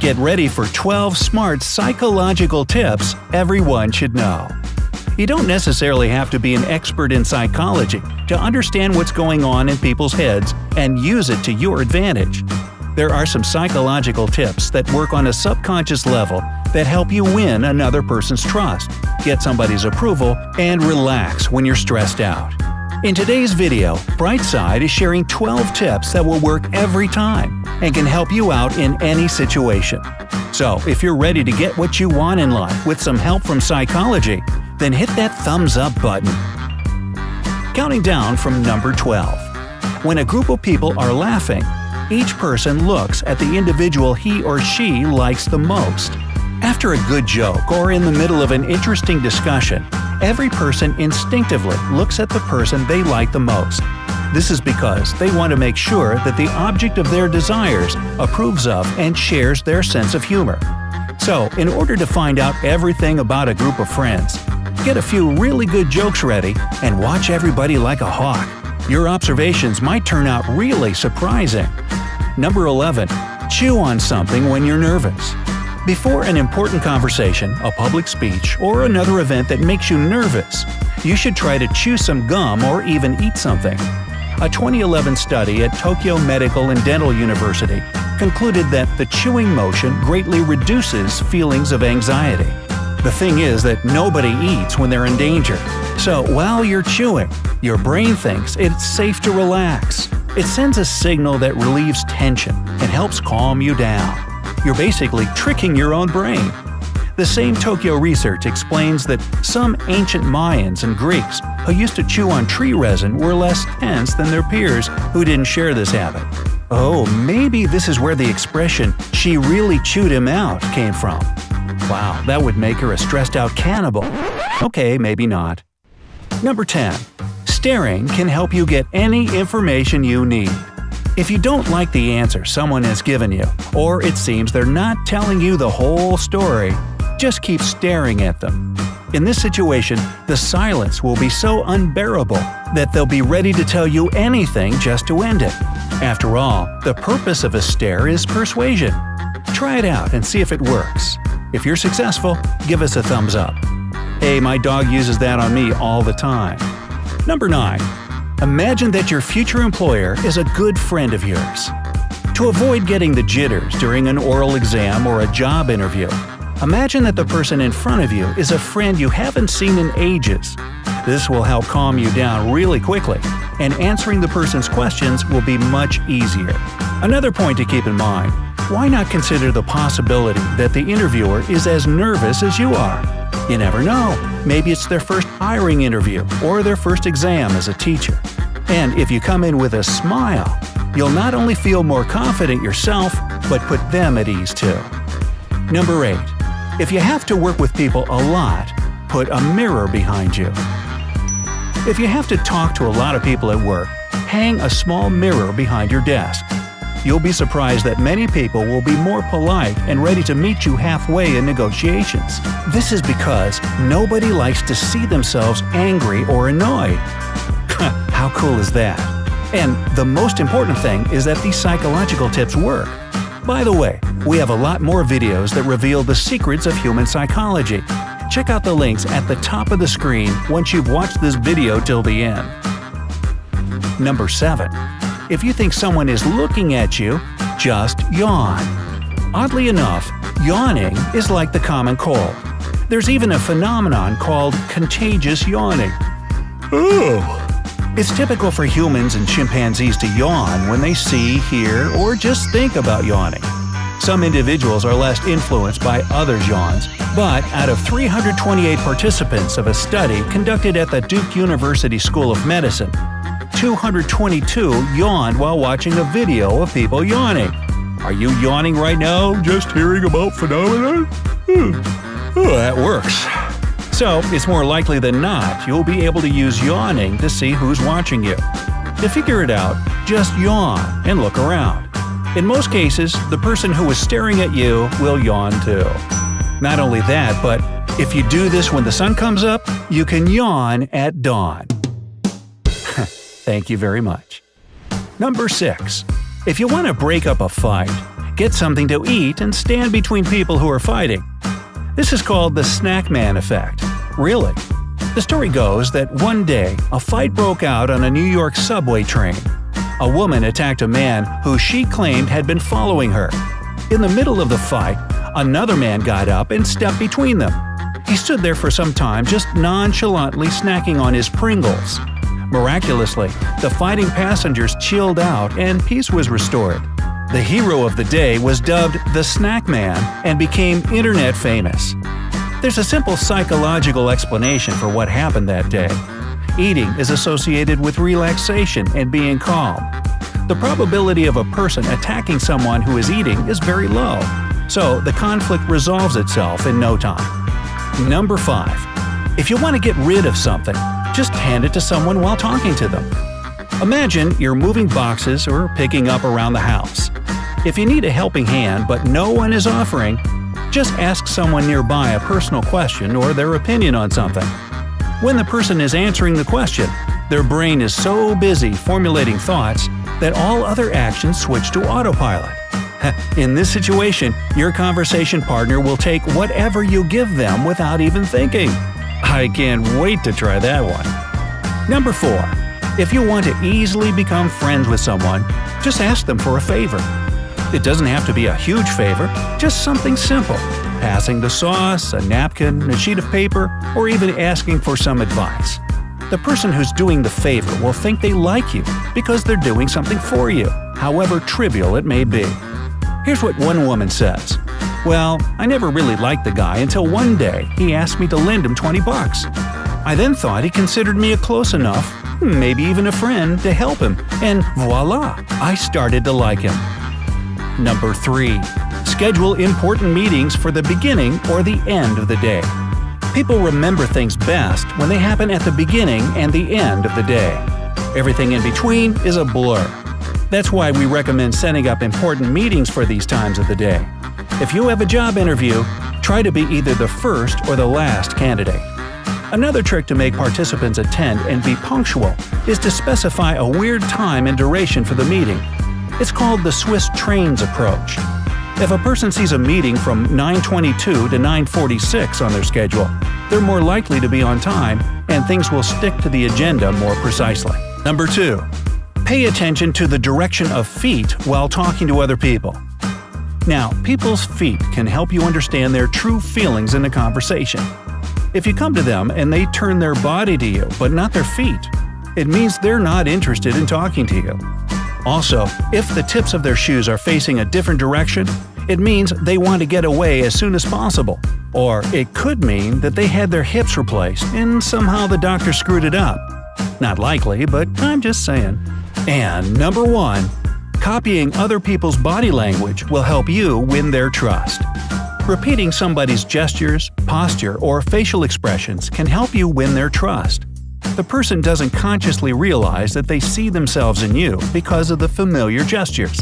Get ready for 12 smart psychological tips everyone should know. You don't necessarily have to be an expert in psychology to understand what's going on in people's heads and use it to your advantage. There are some psychological tips that work on a subconscious level that help you win another person's trust, get somebody's approval, and relax when you're stressed out. In today's video, Brightside is sharing 12 tips that will work every time and can help you out in any situation. So, if you're ready to get what you want in life with some help from psychology, then hit that thumbs up button. Counting down from number 12. When a group of people are laughing, each person looks at the individual he or she likes the most. After a good joke or in the middle of an interesting discussion, every person instinctively looks at the person they like the most. This is because they want to make sure that the object of their desires approves of and shares their sense of humor. So, in order to find out everything about a group of friends, get a few really good jokes ready and watch everybody like a hawk. Your observations might turn out really surprising. Number 11. Chew on something when you're nervous. Before an important conversation, a public speech, or another event that makes you nervous, you should try to chew some gum or even eat something. A 2011 study at Tokyo Medical and Dental University concluded that the chewing motion greatly reduces feelings of anxiety. The thing is that nobody eats when they're in danger. So while you're chewing, your brain thinks it's safe to relax. It sends a signal that relieves tension and helps calm you down. You're basically tricking your own brain. The same Tokyo research explains that some ancient Mayans and Greeks who used to chew on tree resin were less tense than their peers who didn't share this habit. Oh, maybe this is where the expression, "she really chewed him out," came from. Wow, that would make her a stressed-out cannibal. Okay, maybe not. Number 10. Staring can help you get any information you need. If you don't like the answer someone has given you, or it seems they're not telling you the whole story, just keep staring at them. In this situation, the silence will be so unbearable that they'll be ready to tell you anything just to end it. After all, the purpose of a stare is persuasion. Try it out and see if it works. If you're successful, give us a thumbs up. Hey, my dog uses that on me all the time. Number 9. Imagine that your future employer is a good friend of yours. To avoid getting the jitters during an oral exam or a job interview, imagine that the person in front of you is a friend you haven't seen in ages. This will help calm you down really quickly, and answering the person's questions will be much easier. Another point to keep in mind, why not consider the possibility that the interviewer is as nervous as you are? You never know. Maybe it's their first hiring interview or their first exam as a teacher. And if you come in with a smile, you'll not only feel more confident yourself, but put them at ease too. Number 8. If you have to work with people a lot, put a mirror behind you. If you have to talk to a lot of people at work, hang a small mirror behind your desk. You'll be surprised that many people will be more polite and ready to meet you halfway in negotiations. This is because nobody likes to see themselves angry or annoyed. How cool is that? And the most important thing is that these psychological tips work. By the way, we have a lot more videos that reveal the secrets of human psychology. Check out the links at the top of the screen once you've watched this video till the end. Number 7. If you think someone is looking at you, just yawn. Oddly enough, yawning is like the common cold. There's even a phenomenon called contagious yawning. Oh. It's typical for humans and chimpanzees to yawn when they see, hear, or just think about yawning. Some individuals are less influenced by others' yawns, but out of 328 participants of a study conducted at the Duke University School of Medicine, 222 yawned while watching a video of people yawning. Are you yawning right now, just hearing about phenomena? That works. So, it's more likely than not you'll be able to use yawning to see who's watching you. To figure it out, just yawn and look around. In most cases, the person who is staring at you will yawn too. Not only that, but if you do this when the sun comes up, you can yawn at dawn. Thank you very much. Number 6. If you want to break up a fight, get something to eat, and stand between people who are fighting. This is called the snack man effect. Really. The story goes that one day, a fight broke out on a New York subway train. A woman attacked a man who she claimed had been following her. In the middle of the fight, another man got up and stepped between them. He stood there for some time, just nonchalantly snacking on his Pringles. Miraculously, the fighting passengers chilled out and peace was restored. The hero of the day was dubbed the Snack Man and became internet famous. There's a simple psychological explanation for what happened that day. Eating is associated with relaxation and being calm. The probability of a person attacking someone who is eating is very low, so the conflict resolves itself in no time. Number 5. If you want to get rid of something, just hand it to someone while talking to them. Imagine you're moving boxes or picking up around the house. If you need a helping hand but no one is offering, just ask someone nearby a personal question or their opinion on something. When the person is answering the question, their brain is so busy formulating thoughts that all other actions switch to autopilot. In this situation, your conversation partner will take whatever you give them without even thinking. I can't wait to try that one. Number 4. If you want to easily become friends with someone, just ask them for a favor. It doesn't have to be a huge favor, just something simple. Passing the sauce, a napkin, a sheet of paper, or even asking for some advice. The person who's doing the favor will think they like you because they're doing something for you, however trivial it may be. Here's what one woman says. Well, I never really liked the guy until one day he asked me to lend him $20. I then thought he considered me a close enough, maybe even a friend, to help him, and voila, I started to like him. Number 3. Schedule important meetings for the beginning or the end of the day. People remember things best when they happen at the beginning and the end of the day. Everything in between is a blur. That's why we recommend setting up important meetings for these times of the day. If you have a job interview, try to be either the first or the last candidate. Another trick to make participants attend and be punctual is to specify a weird time and duration for the meeting. It's called the Swiss trains approach. If a person sees a meeting from 9:22 to 9:46 on their schedule, they're more likely to be on time and things will stick to the agenda more precisely. Number 2. Pay attention to the direction of feet while talking to other people. Now, people's feet can help you understand their true feelings in a conversation. If you come to them and they turn their body to you but not their feet, it means they're not interested in talking to you. Also, if the tips of their shoes are facing a different direction, it means they want to get away as soon as possible. Or it could mean that they had their hips replaced and somehow the doctor screwed it up. Not likely, but I'm just saying. And number 1, copying other people's body language will help you win their trust. Repeating somebody's gestures, posture, or facial expressions can help you win their trust. The person doesn't consciously realize that they see themselves in you because of the familiar gestures.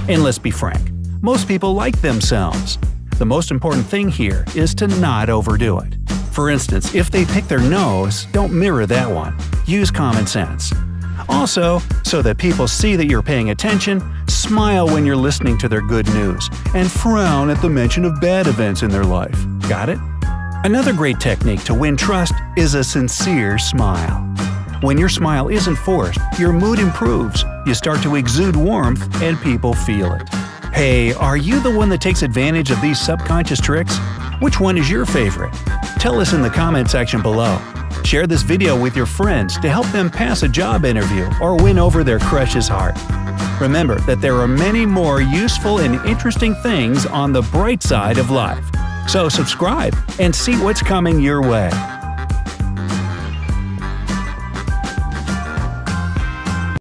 And let's be frank, most people like themselves. The most important thing here is to not overdo it. For instance, if they pick their nose, don't mirror that one. Use common sense. Also, so that people see that you're paying attention, smile when you're listening to their good news, and frown at the mention of bad events in their life. Got it? Another great technique to win trust is a sincere smile. When your smile isn't forced, your mood improves, you start to exude warmth, and people feel it. Hey, are you the one that takes advantage of these subconscious tricks? Which one is your favorite? Tell us in the comment section below. Share this video with your friends to help them pass a job interview or win over their crush's heart. Remember that there are many more useful and interesting things on the bright side of life. So subscribe and see what's coming your way.